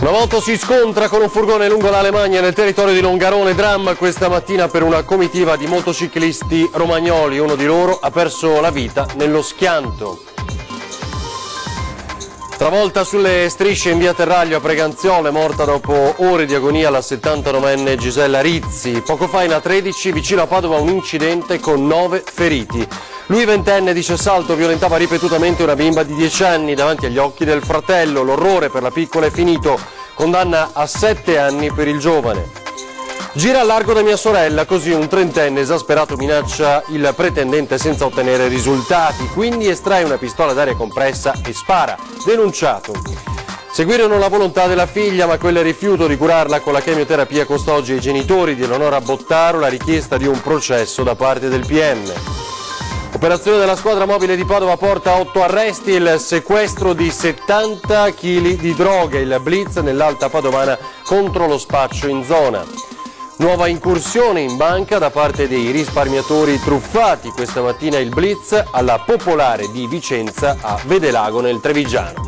Una moto si scontra con un furgone lungo l'Alemagna nel territorio di Longarone. Dramma questa mattina per una comitiva di motociclisti romagnoli. Uno di loro ha perso la vita nello schianto. Travolta sulle strisce in via Terraglio a Preganziolo, è morta dopo ore di agonia la 79enne Gisella Rizzi. Poco fa in A13 vicino a Padova un incidente con 9 feriti. Lui, ventenne, dice Salto, violentava ripetutamente una bimba di 10 anni davanti agli occhi del fratello. L'orrore per la piccola è finito. Condanna a 7 anni per il giovane. Gira a largo da mia sorella, così un trentenne esasperato minaccia il pretendente senza ottenere risultati, quindi estrae una pistola d'aria compressa e spara. Denunciato. Seguirono la volontà della figlia, ma quel rifiuto di curarla con la chemioterapia costò oggi ai genitori di Eleonora Bottaro la richiesta di un processo da parte del PM. Operazione della squadra mobile di Padova porta a 8 arresti e il sequestro di 70 kg di droghe, il blitz nell'Alta Padovana contro lo spaccio in zona. Nuova incursione in banca da parte dei risparmiatori truffati. Questa mattina il blitz alla Popolare di Vicenza a Vedelago nel Trevigiano.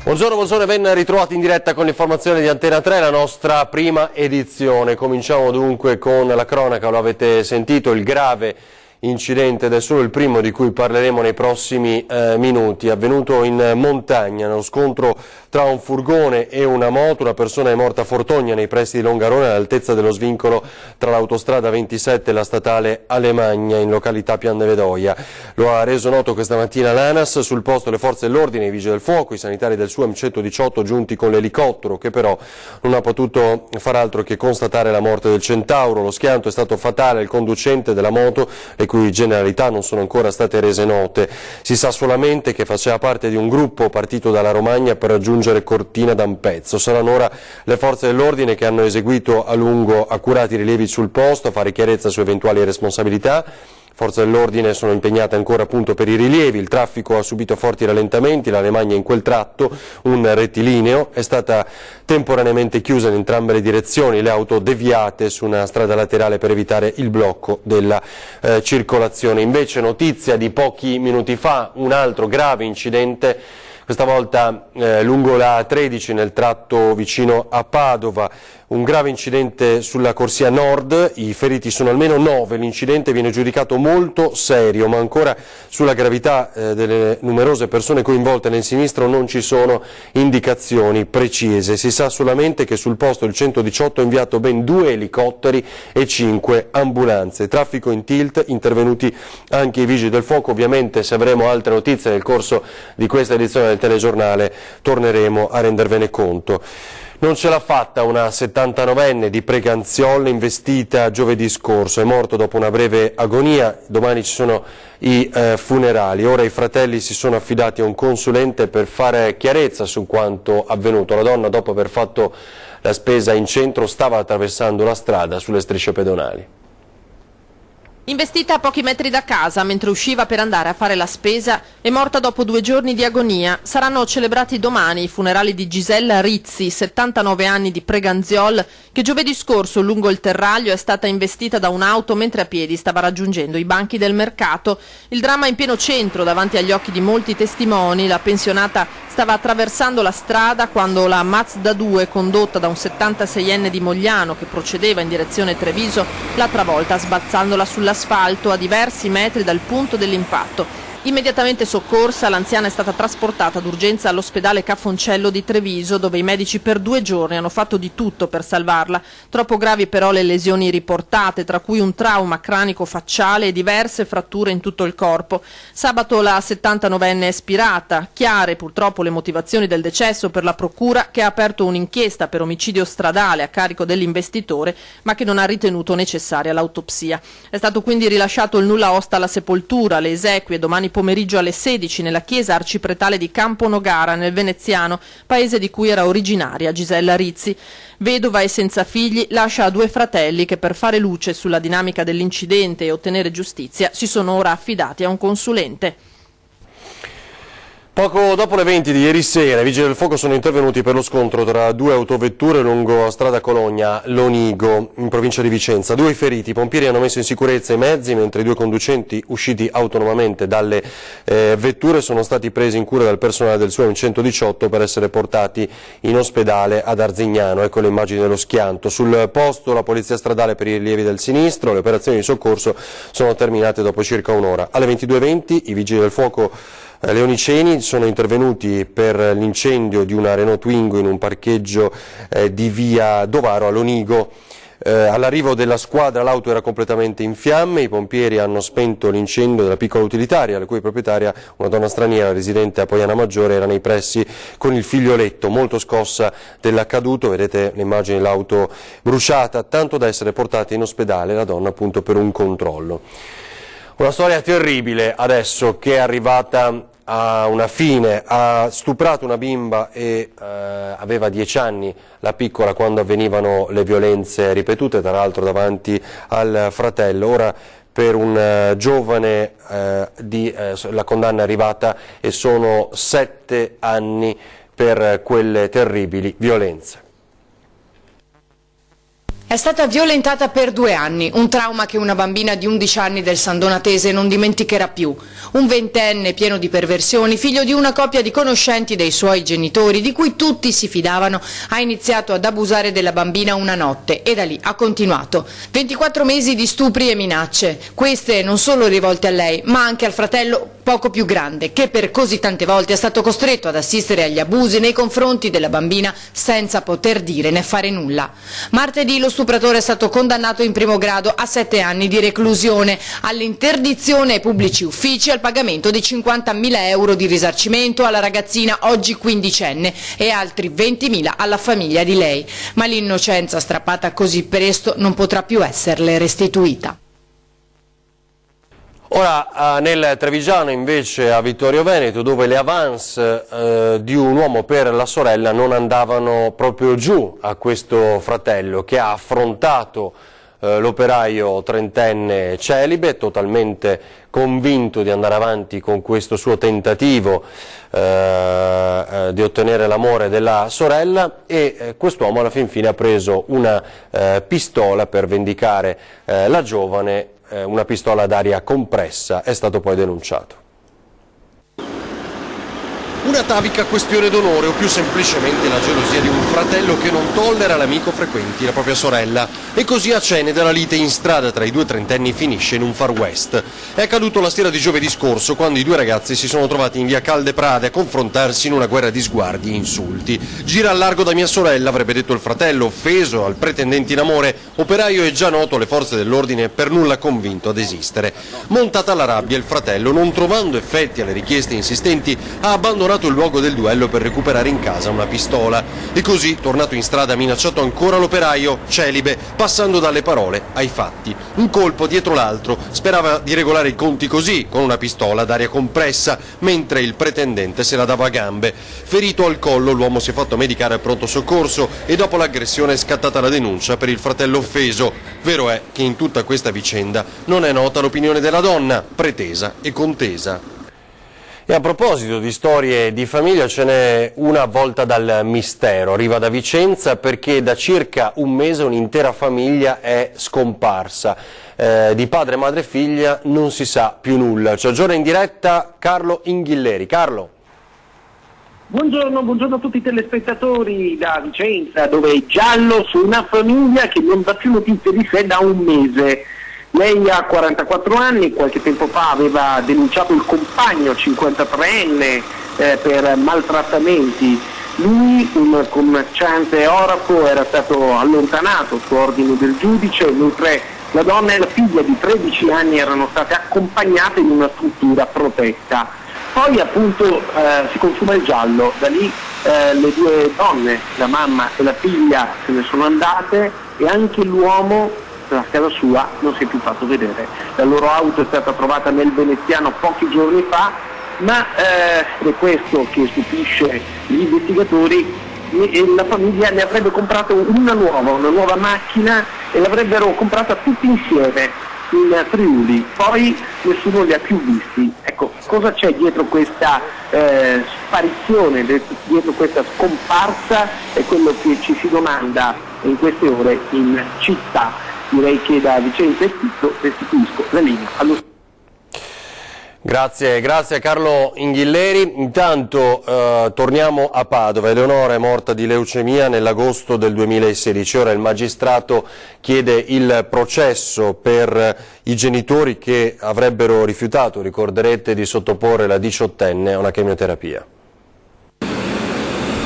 Buongiorno e ben ritrovati in diretta con l'informazione di Antena 3, la nostra prima edizione. Cominciamo dunque con la cronaca, lo avete sentito, il grave incidente ed è solo il primo di cui parleremo nei prossimi minuti. Avvenuto in montagna, nello scontro tra un furgone e una moto, una persona è morta a Fortogna nei pressi di Longarone all'altezza dello svincolo tra l'autostrada 27 e la statale Alemagna in località Piandevedoia. Lo ha reso noto questa mattina l'ANAS, sul posto le forze dell'ordine, i vigili del fuoco, i sanitari del SUAM 118 giunti con l'elicottero che però non ha potuto far altro che constatare la morte del Centauro. Lo schianto è stato fatale, il conducente della moto, le cui generalità non sono ancora state rese note. Si sa solamente che faceva parte di un gruppo partito dalla Romagna per raggiungere Cortina d'Ampezzo. Saranno ora le forze dell'ordine che hanno eseguito a lungo accurati rilievi sul posto a fare chiarezza su eventuali responsabilità. Forze dell'ordine sono impegnate ancora appunto per i rilievi, il traffico ha subito forti rallentamenti, l'Alemagna in quel tratto, un rettilineo, è stata temporaneamente chiusa in entrambe le direzioni, le auto deviate su una strada laterale per evitare il blocco della circolazione. Invece notizia di pochi minuti fa, un altro grave incidente, questa volta lungo la A13 nel tratto vicino a Padova. Un grave incidente sulla corsia nord, i feriti sono almeno 9, l'incidente viene giudicato molto serio, ma ancora sulla gravità delle numerose persone coinvolte nel sinistro non ci sono indicazioni precise. Si sa solamente che sul posto il 118 ha inviato ben 2 elicotteri e 5 ambulanze. Traffico in tilt, intervenuti anche i vigili del fuoco. Ovviamente se avremo altre notizie nel corso di questa edizione del telegiornale torneremo a rendervene conto. Non ce l'ha fatta una 79enne di Preganziolo investita giovedì scorso, è morto dopo una breve agonia, domani ci sono i funerali, ora i fratelli si sono affidati a un consulente per fare chiarezza su quanto avvenuto. La donna, dopo aver fatto la spesa in centro, stava attraversando la strada sulle strisce pedonali. Investita a pochi metri da casa mentre usciva per andare a fare la spesa, è morta dopo 2 giorni di agonia. Saranno celebrati domani i funerali di Gisella Rizzi, 79 anni di Preganziol, che giovedì scorso lungo il Terraglio è stata investita da un'auto mentre a piedi stava raggiungendo i banchi del mercato. Il dramma in pieno centro, davanti agli occhi di molti testimoni. La pensionata stava attraversando la strada quando la Mazda 2, condotta da un 76enne di Mogliano che procedeva in direzione Treviso, l'ha travolta sbalzandola sull'asfalto a diversi metri dal punto dell'impatto. Immediatamente soccorsa, l'anziana è stata trasportata d'urgenza all'ospedale Cafoncello di Treviso, dove i medici per 2 giorni hanno fatto di tutto per salvarla. Troppo gravi però le lesioni riportate, tra cui un trauma cranico-facciale e diverse fratture in tutto il corpo. Sabato la 79enne è espirata. Chiare purtroppo le motivazioni del decesso per la procura, che ha aperto un'inchiesta per omicidio stradale a carico dell'investitore, ma che non ha ritenuto necessaria l'autopsia. È stato quindi rilasciato il nulla osta alla sepoltura, le esequie domani pomeriggio alle 16 nella chiesa arcipretale di Camponogara nel Veneziano, paese di cui era originaria Gisella Rizzi. Vedova e senza figli, lascia 2 fratelli che per fare luce sulla dinamica dell'incidente e ottenere giustizia si sono ora affidati a un consulente. Poco dopo le 20 di ieri sera i Vigili del Fuoco sono intervenuti per lo scontro tra due autovetture lungo strada Cologna-Lonigo, in provincia di Vicenza. 2 feriti, i pompieri hanno messo in sicurezza i mezzi, mentre i 2 conducenti usciti autonomamente dalle vetture sono stati presi in cura dal personale del SUEM 118 per essere portati in ospedale ad Arzignano. Ecco le immagini dello schianto. Sul posto la polizia stradale per i rilievi del sinistro, le operazioni di soccorso sono terminate dopo circa un'ora. Alle 22:20 i Vigili del Fuoco leoniceni sono intervenuti per l'incendio di una Renault Twingo in un parcheggio di via Dovaro a Lonigo. All'arrivo della squadra l'auto era completamente in fiamme, i pompieri hanno spento l'incendio della piccola utilitaria, la cui proprietaria, una donna straniera residente a Poiana Maggiore, era nei pressi con il figlioletto. Molto scossa dell'accaduto, vedete le immagini dell'auto bruciata, tanto da essere portata in ospedale la donna appunto per un controllo. Una storia terribile adesso che è arrivata a una fine. Ha stuprato una bimba e aveva 10 anni la piccola quando avvenivano le violenze ripetute, tra l'altro davanti al fratello. Ora per un giovane la condanna è arrivata e sono 7 anni per quelle terribili violenze. È stata violentata per 2 anni, un trauma che una bambina di 11 anni del San Donatese non dimenticherà più. Un ventenne pieno di perversioni, figlio di una coppia di conoscenti dei suoi genitori, di cui tutti si fidavano, ha iniziato ad abusare della bambina una notte e da lì ha continuato. 24 mesi di stupri e minacce, queste non solo rivolte a lei, ma anche al fratello poco più grande, che per così tante volte è stato costretto ad assistere agli abusi nei confronti della bambina senza poter dire né fare nulla. Martedì lo stupratore è stato condannato in primo grado a 7 anni di reclusione, all'interdizione ai pubblici uffici e al pagamento di 50.000 euro di risarcimento alla ragazzina oggi quindicenne e altri 20.000 alla famiglia di lei. Ma l'innocenza strappata così presto non potrà più esserle restituita. Ora nel Trevigiano invece a Vittorio Veneto, dove le avance di un uomo per la sorella non andavano proprio giù a questo fratello, che ha affrontato l'operaio trentenne celibe, totalmente convinto di andare avanti con questo suo tentativo di ottenere l'amore della sorella, e quest'uomo alla fin fine ha preso una pistola per vendicare la giovane, una pistola ad aria compressa. È stato poi denunciato. Una atavica questione d'onore, o più semplicemente la gelosia di un fratello che non tollera l'amico frequenti la propria sorella. E così a Ceneda la lite in strada tra i 2 trentenni finisce in un Far West. È accaduto la sera di giovedì scorso, quando i 2 ragazzi si sono trovati in via Caldeprade a confrontarsi in una guerra di sguardi e insulti. Gira al largo da mia sorella, avrebbe detto il fratello, offeso al pretendente in amore, operaio è già noto alle forze dell'ordine, per nulla convinto a desistere. Montata la rabbia, il fratello, non trovando effetti alle richieste insistenti, ha abbandonato il luogo del duello per recuperare in casa una pistola. E così, tornato in strada, ha minacciato ancora l'operaio, celibe, passando dalle parole ai fatti. Un colpo dietro l'altro, sperava di regolare i conti così, con una pistola ad aria compressa, mentre il pretendente se la dava a gambe. Ferito al collo, l'uomo si è fatto medicare al pronto soccorso e dopo l'aggressione è scattata la denuncia per il fratello offeso. Vero è che in tutta questa vicenda non è nota l'opinione della donna, pretesa e contesa. E a proposito di storie di famiglia, ce n'è una avvolta dal mistero. Arriva da Vicenza perché da circa un mese un'intera famiglia è scomparsa. Di padre, madre e figlia non si sa più nulla. Ci aggiorna in diretta Carlo Inghilleri. Carlo. Buongiorno a tutti i telespettatori da Vicenza, dove è giallo su una famiglia che non dà più notizie di sé da un mese. Lei ha 44 anni, qualche tempo fa aveva denunciato il compagno 53enne per maltrattamenti. Lui, un commerciante orafo, era stato allontanato su ordine del giudice, mentre la donna e la figlia di 13 anni erano state accompagnate in una struttura protetta. Poi appunto si consuma il giallo, da lì le 2 donne, la mamma e la figlia, se ne sono andate e anche l'uomo a casa sua non si è più fatto vedere. La loro auto è stata trovata nel veneziano pochi giorni fa, ma è questo che stupisce gli investigatori. La famiglia ne avrebbe comprato una nuova macchina e l'avrebbero comprata tutti insieme. in Friuli, poi nessuno li ha più visti. Ecco, cosa c'è dietro questa sparizione, dietro questa scomparsa? È quello che ci si domanda in queste ore in città. Direi che da Vicenza è tutto, restituisco la linea allo Grazie a Carlo Inghilleri. Intanto torniamo a Padova. Eleonora è morta di leucemia nell'agosto del 2016. Ora il magistrato chiede il processo per i genitori che avrebbero rifiutato, ricorderete, di sottoporre la 18enne a una chemioterapia.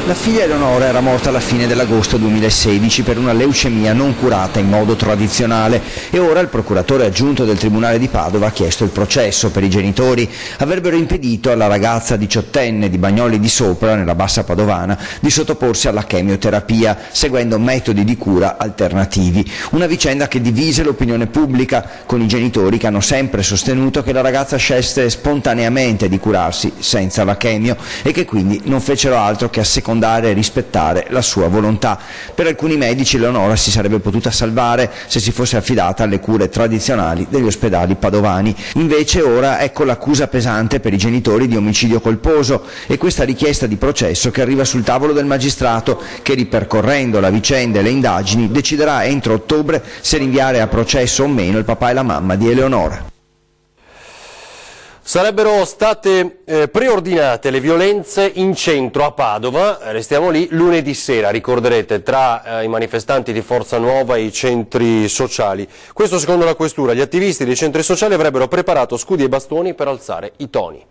La figlia Eleonora era morta alla fine dell'agosto 2016 per una leucemia non curata in modo tradizionale e ora il procuratore aggiunto del Tribunale di Padova ha chiesto il processo per i genitori. Avrebbero impedito alla ragazza 18enne di Bagnoli di Sopra, nella Bassa Padovana, di sottoporsi alla chemioterapia, seguendo metodi di cura alternativi. Una vicenda che divise l'opinione pubblica, con i genitori che hanno sempre sostenuto che la ragazza scelse spontaneamente di curarsi senza la chemio e che quindi non fecero altro che assecondare e rispettare la sua volontà. Per alcuni medici Eleonora si sarebbe potuta salvare se si fosse affidata alle cure tradizionali degli ospedali padovani. Invece ora ecco l'accusa pesante per i genitori di omicidio colposo e questa richiesta di processo che arriva sul tavolo del magistrato che, ripercorrendo la vicenda e le indagini, deciderà entro ottobre se rinviare a processo o meno il papà e la mamma di Eleonora. Sarebbero state preordinate le violenze in centro a Padova, restiamo lì, lunedì sera, ricorderete, tra i manifestanti di Forza Nuova e i centri sociali. Questo secondo la questura, gli attivisti dei centri sociali avrebbero preparato scudi e bastoni per alzare i toni.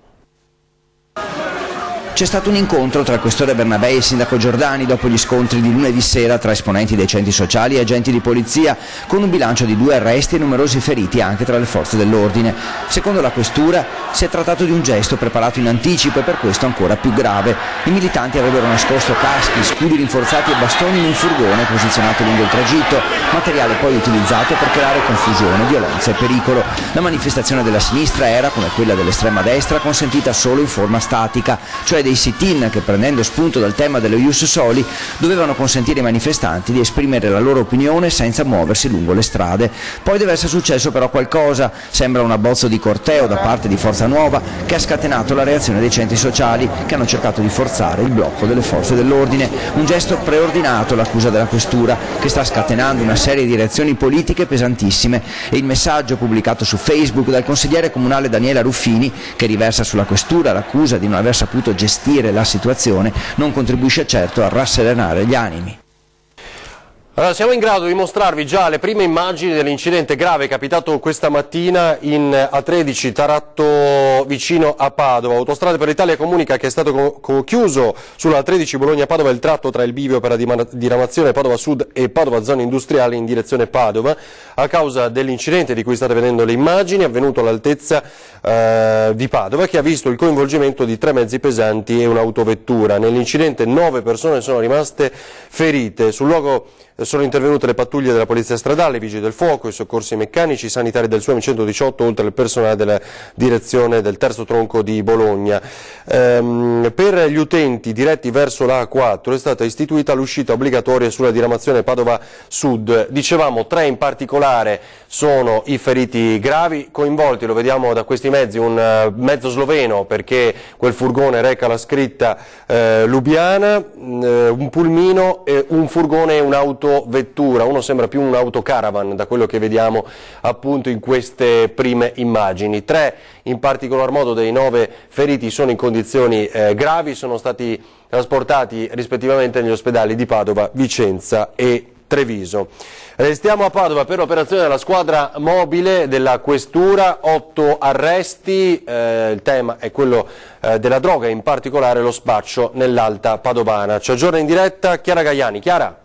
C'è stato un incontro tra il questore Bernabei e il sindaco Giordani dopo gli scontri di lunedì sera tra esponenti dei centri sociali e agenti di polizia, con un bilancio di 2 arresti e numerosi feriti anche tra le forze dell'ordine. Secondo la questura si è trattato di un gesto preparato in anticipo e per questo ancora più grave. I militanti avrebbero nascosto caschi, scudi rinforzati e bastoni in un furgone posizionato lungo il tragitto, materiale poi utilizzato per creare confusione, violenza e pericolo. La manifestazione della sinistra era, come quella dell'estrema destra, consentita solo in forma statica, cioè dei sit-in che, prendendo spunto dal tema dello ius soli, dovevano consentire ai manifestanti di esprimere la loro opinione senza muoversi lungo le strade. Poi deve essere successo però qualcosa, sembra un abbozzo di corteo da parte di Forza Nuova che ha scatenato la reazione dei centri sociali che hanno cercato di forzare il blocco delle forze dell'ordine. Un gesto preordinato, l'accusa della questura, che sta scatenando una serie di reazioni politiche pesantissime, e il messaggio pubblicato su Facebook dal consigliere comunale Daniela Ruffini, che riversa sulla questura l'accusa di non aver saputo gestire la situazione, non contribuisce certo a rasserenare gli animi. Allora, siamo in grado di mostrarvi già le prime immagini dell'incidente grave capitato questa mattina in A13 Taratto vicino a Padova. Autostrade per l'Italia comunica che è stato chiuso sulla A13 Bologna-Padova il tratto tra il bivio per la diramazione Padova Sud e Padova Zone Industriali in direzione Padova a causa dell'incidente di cui state vedendo le immagini, avvenuto all'altezza di Padova, che ha visto il coinvolgimento di 3 mezzi pesanti e un'autovettura. Nell'incidente 9 persone sono rimaste ferite. Sul luogo sono intervenute le pattuglie della Polizia Stradale, i Vigili del Fuoco, i soccorsi meccanici, i sanitari del SUAMI 118, oltre al personale della direzione del terzo tronco di Bologna. Per gli utenti diretti verso la A4 è stata istituita l'uscita obbligatoria sulla diramazione Padova Sud. Dicevamo 3 in particolare sono i feriti gravi, coinvolti, lo vediamo da questi mezzi, un mezzo sloveno perché quel furgone reca la scritta Lubiana, un pulmino, un furgone e un'autovettura. Uno sembra più un autocaravan da quello che vediamo appunto in queste prime immagini. 3 in particolar modo dei 9 feriti sono in condizioni gravi, sono stati trasportati rispettivamente negli ospedali di Padova, Vicenza e Treviso. Restiamo a Padova per l'operazione della squadra mobile della questura, 8 arresti, il tema è quello della droga, in particolare lo spaccio nell'Alta Padovana. Ci aggiorna in diretta Chiara Gaiani. Chiara?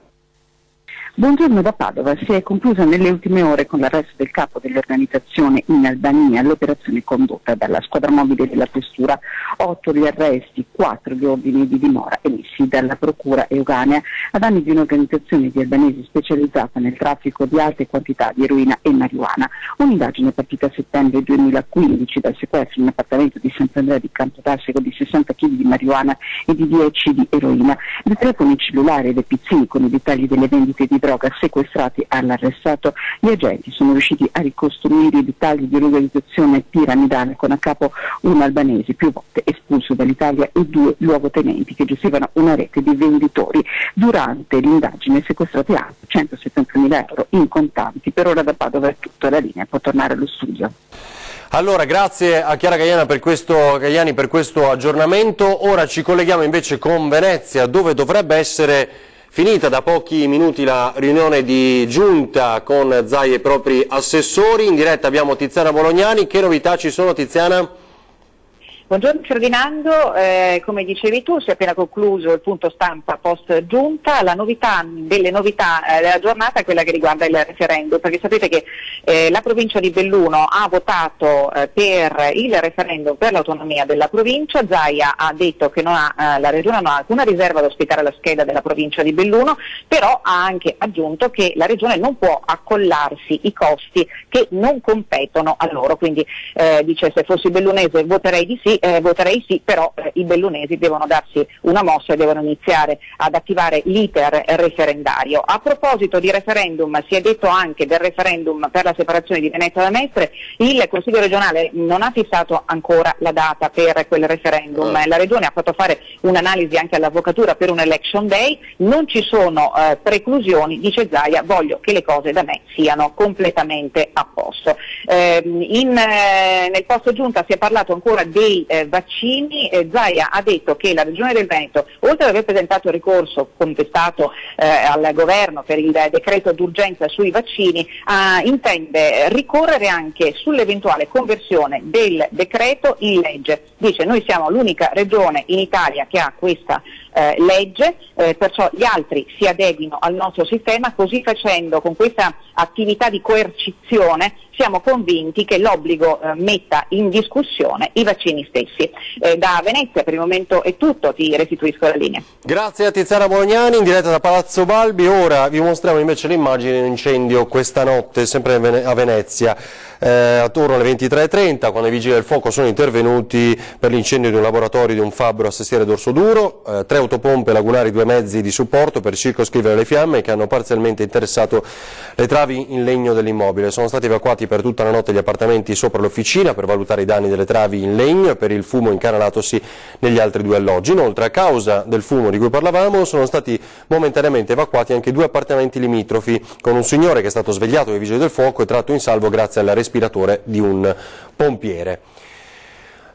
Buongiorno da Padova. Si è conclusa nelle ultime ore con l'arresto del capo dell'organizzazione in Albania l'operazione condotta dalla squadra mobile della questura. 8 gli arresti, 4 gli ordini di dimora emessi dalla procura euganea a danni di un'organizzazione di albanesi specializzata nel traffico di alte quantità di eroina e marijuana. Un'indagine partita a settembre 2015 dal sequestro in un appartamento di Sant'Andrea di Campodarsego di 60 kg di marijuana e di 10 di eroina, dei telefoni cellulari e dei pizzini con i dettagli delle vendite di droga sequestrati all'arrestato. Gli agenti sono riusciti a ricostruire i dettagli di un'organizzazione piramidale con a capo un albanese più volte espulso dall'Italia e 2 luogotenenti che gestivano una rete di venditori. Durante l'indagine sequestrati anche 170.000 euro in contanti. Per ora da Padova è tutto, la linea può tornare allo studio. Allora, grazie a Chiara Gaiani per questo aggiornamento. Ora ci colleghiamo invece con Venezia, dove dovrebbe essere finita da pochi minuti la riunione di giunta con Zaia e i propri assessori. In diretta abbiamo Tiziana Bolognani. Che novità ci sono, Tiziana? Buongiorno Ferdinando, come dicevi tu si è appena concluso il punto stampa post giunta. La novità delle novità della giornata è quella che riguarda il referendum, perché sapete che la provincia di Belluno ha votato per il referendum per l'autonomia della provincia. Zaia ha detto che la regione non ha alcuna riserva ad ospitare la scheda della provincia di Belluno, però ha anche aggiunto che la regione non può accollarsi i costi che non competono a loro, quindi dice: se fossi bellunese voterei sì, però i bellunesi devono darsi una mossa e devono iniziare ad attivare l'iter referendario. A proposito di referendum, si è detto anche del referendum per la separazione di Venezia da Mestre. Il Consiglio regionale non ha fissato ancora la data per quel referendum. La regione ha fatto fare un'analisi anche all'avvocatura per un election day. Non ci sono preclusioni, dice Zaia: voglio che le cose da me siano completamente a posto. Nel post giunta si è parlato ancora dei vaccini. Zaia ha detto che la Regione del Veneto, oltre ad aver presentato il ricorso contestato al governo per il decreto d'urgenza sui vaccini, intende ricorrere anche sull'eventuale conversione del decreto in legge. Dice: noi siamo l'unica regione in Italia che ha questa legge, perciò gli altri si adeguino al nostro sistema. Così facendo, con questa attività di coercizione, siamo convinti che l'obbligo metta in discussione i vaccini stessi. Da Venezia per il momento è tutto, ti restituisco la linea. Grazie a Tiziana Bolognani, in diretta da Palazzo Balbi. Ora vi mostriamo invece l'immagine di un incendio questa notte, sempre a Venezia, attorno alle 23:30, quando i vigili del fuoco sono intervenuti per l'incendio di un laboratorio di un fabbro a Sestiere d'Orso Duro. 3 autopompe lagunari, 2 mezzi di supporto per circoscrivere le fiamme che hanno parzialmente interessato le travi in legno dell'immobile. Sono stati evacuati per tutta la notte gli appartamenti sopra l'officina per valutare i danni delle travi in legno e per il fumo incanalatosi negli altri 2 alloggi. Inoltre, a causa del fumo di cui parlavamo, sono stati momentaneamente evacuati anche 2 appartamenti limitrofi, con un signore che è stato svegliato dai vigili del fuoco e tratto in salvo grazie al respiratore di un pompiere.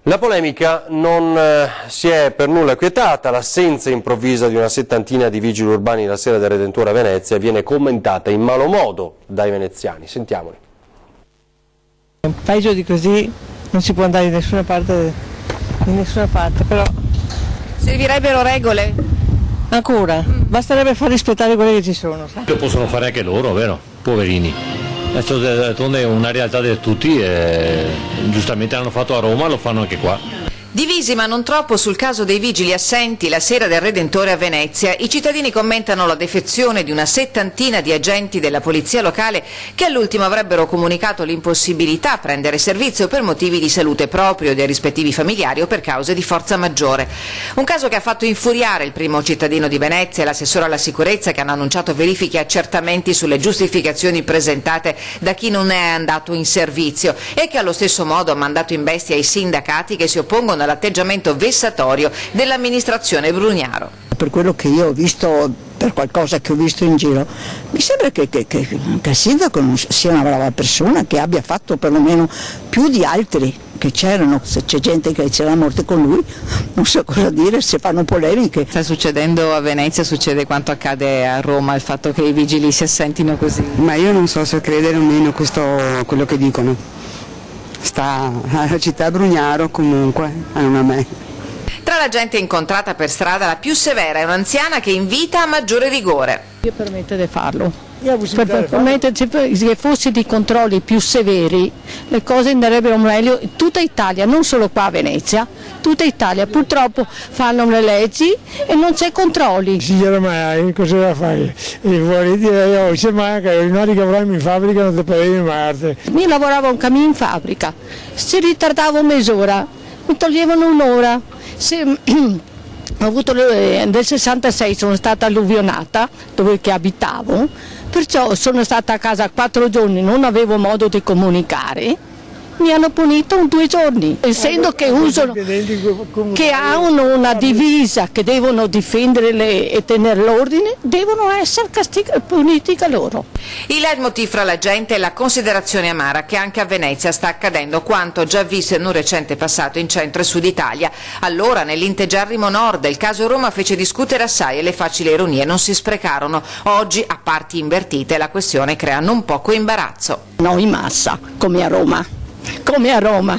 La polemica non si è per nulla quietata. L'assenza improvvisa di una settantina di vigili urbani la sera del Redentore a Venezia viene commentata in malo modo dai veneziani. Sentiamoli. Peggio di così non si può andare in nessuna parte, però Servirebbero regole? ancora basterebbe far rispettare quelle che ci sono. Lo possono fare anche loro, vero? Poverini. D'altronde è una realtà di tutti e giustamente l'hanno fatto a Roma, lo fanno anche qua. Divisi ma non troppo sul caso dei vigili assenti la sera del Redentore a Venezia, i cittadini commentano la defezione di una settantina di agenti della polizia locale che all'ultimo avrebbero comunicato l'impossibilità a prendere servizio per motivi di salute proprio dei rispettivi familiari o per cause di forza maggiore. Un caso che ha fatto infuriare il primo cittadino di Venezia e l'assessore alla sicurezza, che hanno annunciato verifiche e accertamenti sulle giustificazioni presentate da chi non è andato in servizio e che allo stesso modo ha mandato in bestia i sindacati che si oppongono all'atteggiamento vessatorio dell'amministrazione Brugnaro. Per quello che io ho visto, per qualcosa che ho visto in giro, mi sembra che il sindaco non sia una brava persona, che abbia fatto perlomeno più di altri che c'erano. Se c'è gente che c'è la morte con lui, non so cosa dire, se fanno polemiche. Sta succedendo a Venezia, succede quanto accade a Roma, il fatto che i vigili si assentino così. Ma io non so se credere o meno quello che dicono. Sta alla città Brugnaro comunque, non a me. Tra la gente incontrata per strada, la più severa è un'anziana che invita a maggiore rigore. Io permetto di farlo. Se fossi di controlli più severi, le cose andrebbero meglio in tutta Italia, non solo qua a Venezia, tutta Italia. Purtroppo fanno le leggi e non c'è controlli. Signora, ma cosa va a fare? Vorrei dire, se manca, noi che lavoravamo in fabbrica non ti potevi Marte. Io lavoravo un cammino in fabbrica, se ritardavo mezz'ora, mi toglievano un'ora. Ho avuto nel 66 sono stata alluvionata dove che abitavo, Perciò sono stata a casa 4 giorni, non avevo modo di comunicare. Mi hanno punito 2 giorni, essendo che hanno una divisa, che devono difendere e tenere l'ordine, devono essere puniti da loro. Il leitmotiv fra la gente è la considerazione amara che anche a Venezia sta accadendo quanto già visto in un recente passato in centro e sud Italia. Allora nell'integerrimo nord il caso Roma fece discutere assai e le facili ironie non si sprecarono. Oggi a parti invertite la questione crea non poco imbarazzo. No, in massa, come a Roma. Come a Roma.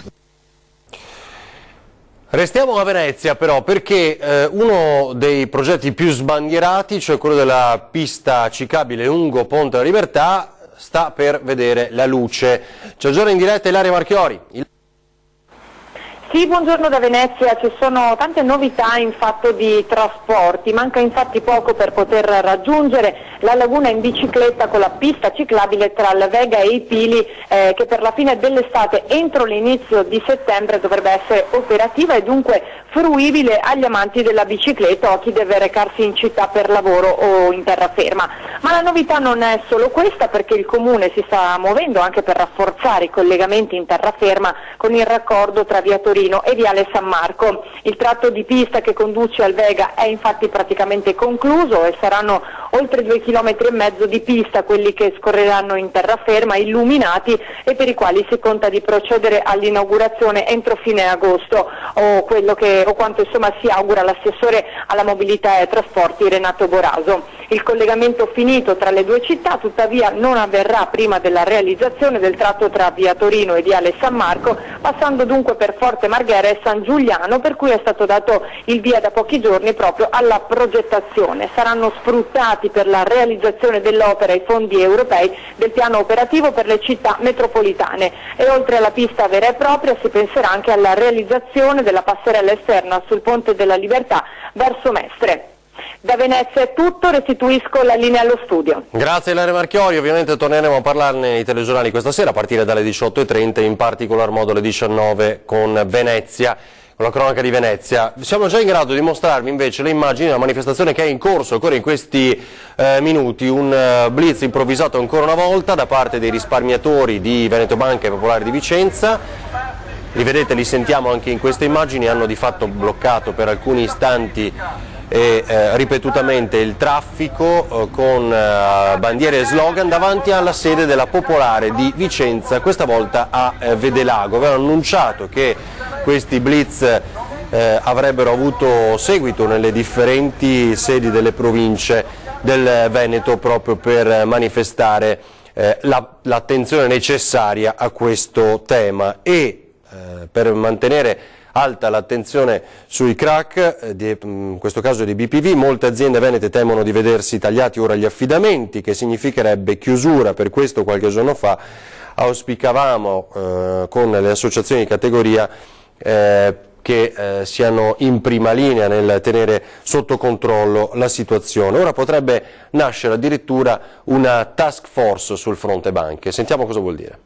Restiamo a Venezia però perché uno dei progetti più sbandierati, cioè quello della pista ciclabile lungo Ponte della Libertà, sta per vedere la luce. C'è il giorno in diretta Ilaria Marchiori. Sì, buongiorno da Venezia, ci sono tante novità in fatto di trasporti, manca infatti poco per poter raggiungere la laguna in bicicletta con la pista ciclabile tra la Vega e i Pili che per la fine dell'estate entro l'inizio di settembre dovrebbe essere operativa e dunque fruibile agli amanti della bicicletta o a chi deve recarsi in città per lavoro o in terraferma. Ma la novità non è solo questa perché il Comune si sta muovendo anche per rafforzare i collegamenti in terraferma con il raccordo tra via Torino e viale San Marco. Il tratto di pista che conduce al Vega è infatti praticamente concluso e saranno oltre 2,5 km di pista quelli che scorreranno in terraferma illuminati e per i quali si conta di procedere all'inaugurazione entro fine agosto o quanto insomma si augura l'assessore alla mobilità e ai trasporti Renato Boraso. Il collegamento finito tra le due città tuttavia non avverrà prima della realizzazione del tratto tra via Torino e viale San Marco, passando dunque per Forte Marghera e San Giuliano, per cui è stato dato il via da pochi giorni proprio alla progettazione. Saranno sfruttati per la realizzazione dell'opera i fondi europei del piano operativo per le città metropolitane e oltre alla pista vera e propria si penserà anche alla realizzazione della passerella esterna sul Ponte della Libertà verso Mestre. Da Venezia è tutto, restituisco la linea allo studio. Grazie Ilaria Marchiori, ovviamente torneremo a parlarne nei telegiornali questa sera a partire dalle 18:30, in particolar modo alle 19 con Venezia, con la cronaca di Venezia. Siamo già in grado di mostrarvi invece le immagini della manifestazione che è in corso ancora in questi minuti, un blitz improvvisato ancora una volta da parte dei risparmiatori di Veneto Banca e Popolare di Vicenza. Li vedete, li sentiamo anche in queste immagini, hanno di fatto bloccato per alcuni istanti e ripetutamente il traffico con bandiere e slogan davanti alla sede della Popolare di Vicenza, questa volta a Vedelago. Avevano annunciato che questi blitz avrebbero avuto seguito nelle differenti sedi delle province del Veneto proprio per manifestare l'attenzione necessaria a questo tema e per mantenere alta l'attenzione sui crack, in questo caso di BPV. Molte aziende venete temono di vedersi tagliati ora gli affidamenti, che significherebbe chiusura. Per questo qualche giorno fa auspicavamo con le associazioni di categoria che siano in prima linea nel tenere sotto controllo la situazione. Ora potrebbe nascere addirittura una task force sul fronte banche. Sentiamo cosa vuol dire.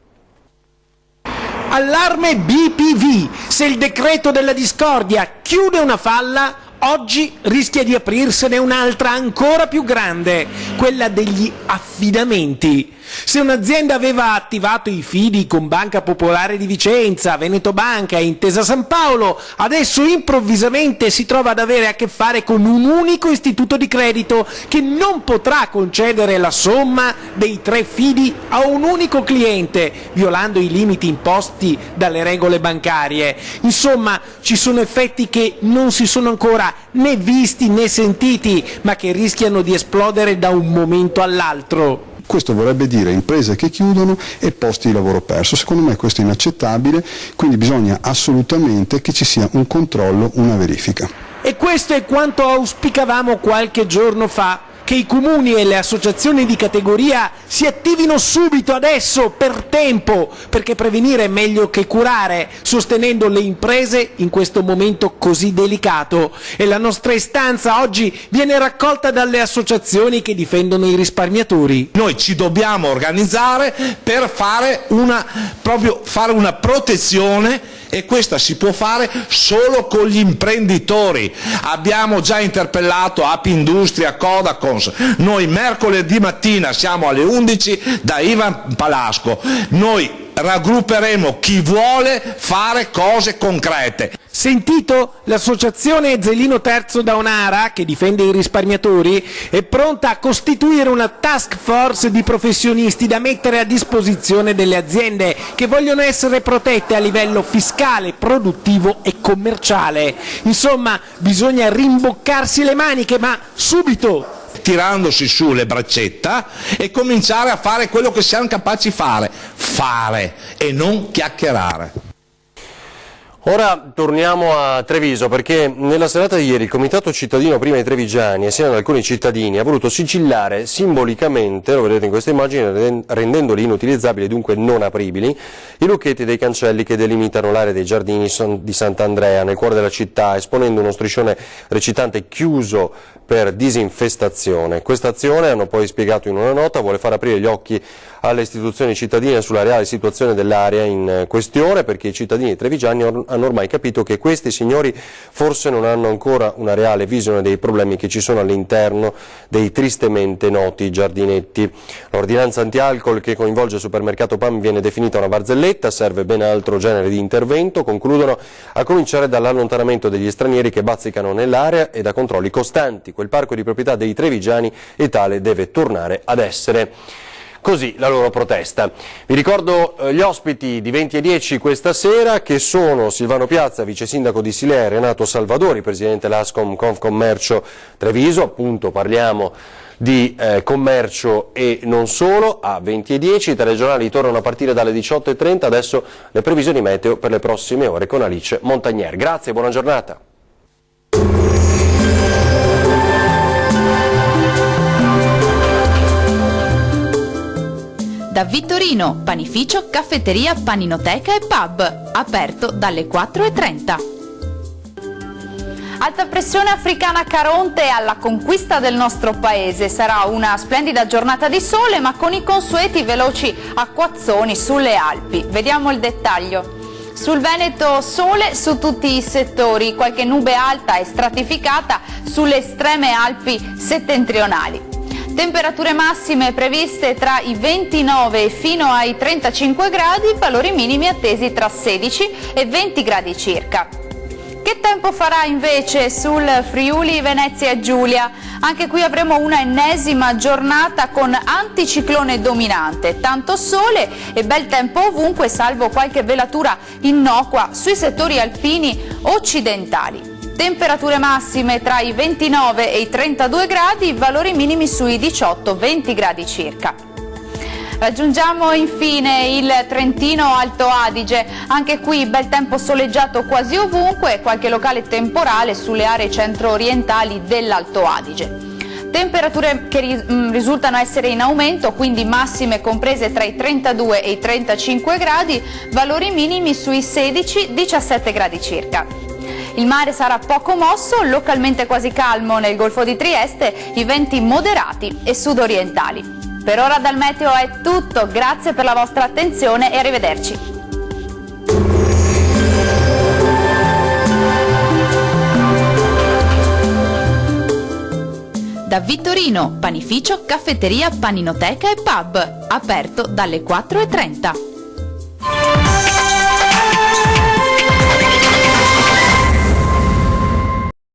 Allarme BPV, se il decreto della discordia chiude una falla, oggi rischia di aprirsene un'altra ancora più grande, quella degli affidamenti. Se un'azienda aveva attivato i fidi con Banca Popolare di Vicenza, Veneto Banca e Intesa San Paolo, adesso improvvisamente si trova ad avere a che fare con un unico istituto di credito che non potrà concedere la somma dei 3 fidi a un unico cliente, violando i limiti imposti dalle regole bancarie. Insomma, ci sono effetti che non si sono ancora né visti né sentiti, ma che rischiano di esplodere da un momento all'altro. Questo vorrebbe dire imprese che chiudono e posti di lavoro perso. Secondo me questo è inaccettabile, quindi bisogna assolutamente che ci sia un controllo, una verifica. E questo è quanto auspicavamo qualche giorno fa, che i comuni e le associazioni di categoria si attivino subito, adesso, per tempo, perché prevenire è meglio che curare, sostenendo le imprese in questo momento così delicato. E la nostra istanza oggi viene raccolta dalle associazioni che difendono i risparmiatori. Noi ci dobbiamo organizzare per fare una protezione e questa si può fare solo con gli imprenditori. Abbiamo già interpellato Apindustria, Codacons, noi mercoledì mattina siamo alle 11 da Ivan Palasco, noi raggrupperemo chi vuole fare cose concrete. Sentito? L'associazione Zelino Terzo da Onara, che difende i risparmiatori, è pronta a costituire una task force di professionisti da mettere a disposizione delle aziende che vogliono essere protette a livello fiscale, produttivo e commerciale. Insomma, bisogna rimboccarsi le maniche, ma subito! Tirandosi su le braccetta e cominciare a fare quello che siamo capaci di fare e non chiacchierare. Ora torniamo a Treviso, perché nella serata di ieri il Comitato Cittadino Prima dei Trevigiani, assieme ad alcuni cittadini, ha voluto sigillare simbolicamente, lo vedete in questa immagine, rendendoli inutilizzabili e dunque non apribili, i lucchetti dei cancelli che delimitano l'area dei giardini di Sant'Andrea, nel cuore della città, esponendo uno striscione recitante chiuso per disinfestazione. Questa azione, hanno poi spiegato in una nota, vuole far aprire gli occhi alle istituzioni cittadine sulla reale situazione dell'area in questione, perché i cittadini trevigiani hanno ormai capito che questi signori forse non hanno ancora una reale visione dei problemi che ci sono all'interno dei tristemente noti giardinetti. L'ordinanza anti-alcol che coinvolge il supermercato PAM viene definita una barzelletta, serve ben altro genere di intervento, concludono, a cominciare dall'allontanamento degli stranieri che bazzicano nell'area e da controlli costanti. Quel parco di proprietà dei trevigiani e tale deve tornare ad essere. Così la loro protesta. Vi ricordo gli ospiti di 20 e 10 questa sera, che sono Silvano Piazza, vice sindaco di Silea, e Renato Salvadori, presidente l'Ascom Confcommercio Treviso. Appunto parliamo di commercio e non solo. A 20 e 10 i telegiornali tornano a partire dalle 18:30, adesso le previsioni meteo per le prossime ore con Alice Montagnier. Grazie e buona giornata. Da Vittorino, panificio, caffetteria, paninoteca e pub, aperto dalle 4:30. Alta pressione africana Caronte alla conquista del nostro paese. Sarà una splendida giornata di sole, ma con i consueti veloci acquazzoni sulle Alpi. Vediamo il dettaglio. Sul Veneto sole su tutti i settori, qualche nube alta e stratificata sulle estreme Alpi settentrionali. Temperature massime previste tra i 29 fino ai 35 gradi, valori minimi attesi tra 16 e 20 gradi circa. Che tempo farà invece sul Friuli Venezia Giulia? Anche qui avremo una ennesima giornata con anticiclone dominante, tanto sole e bel tempo ovunque, salvo qualche velatura innocua sui settori alpini occidentali. Temperature massime tra i 29 e i 32 gradi, valori minimi sui 18-20 gradi circa. Raggiungiamo infine il Trentino Alto Adige, anche qui bel tempo soleggiato quasi ovunque, qualche locale temporale sulle aree centro-orientali dell'Alto Adige. Temperature che risultano essere in aumento, quindi massime comprese tra i 32 e i 35 gradi, valori minimi sui 16-17 gradi circa. Il mare sarà poco mosso, localmente quasi calmo nel Golfo di Trieste, i venti moderati e sudorientali. Per ora dal meteo è tutto, grazie per la vostra attenzione e arrivederci. Da Vittorino, panificio, caffetteria, paninoteca e pub, aperto dalle 4:30.